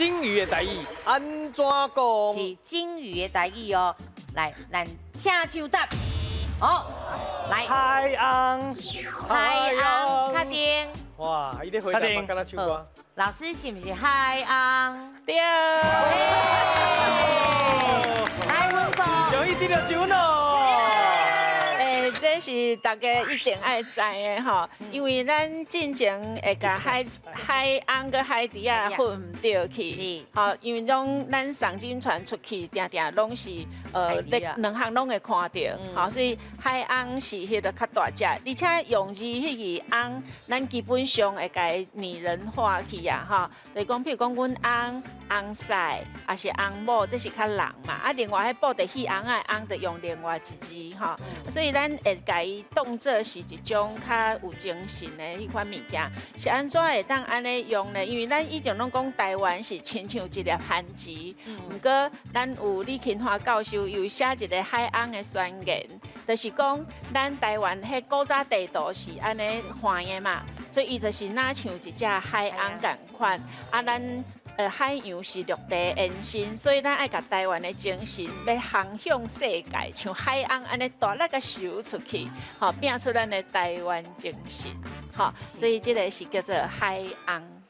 鲸鱼的台语安怎讲？是鲸鱼的台语哦。来，咱请唱答。好，来，海洋，海洋，确定。哇，伊咧回答嘛，敢若唱歌。老师是不是海洋？对。来，分数。容易得到奖咯。这是大家一定爱知的吼，因为咱进前会甲海翁跟海底啊混唔到去，吼，因为咱上金船出去，定定拢是两项拢会看到，吼，所以海翁是迄个较大只，而且用字迄个翁，咱基本上会甲拟人化去啊，吼，就是讲，譬如讲，阮翁婿，还是翁某，这是较人嘛，啊，另外迄布袋戏翁仔翁，就用另外一字，吼，所以咱会甲伊当做是一种较有精神的迄款物件，是安怎会当安尼用呢？因为咱以前拢讲台湾是亲像一粒番薯，毋过咱有李勤华教授又写一个海翁的宣言，就是讲咱台湾迄古早地图是安尼画的嘛，所以伊就是若像一只海翁共款，啊咱。海洋是陆地延伸，所以咱爱甲台湾的精神要航向世界，像海翁安尼大力个游出去，吼，变出咱的台湾精神，吼，所以这个是叫做海翁。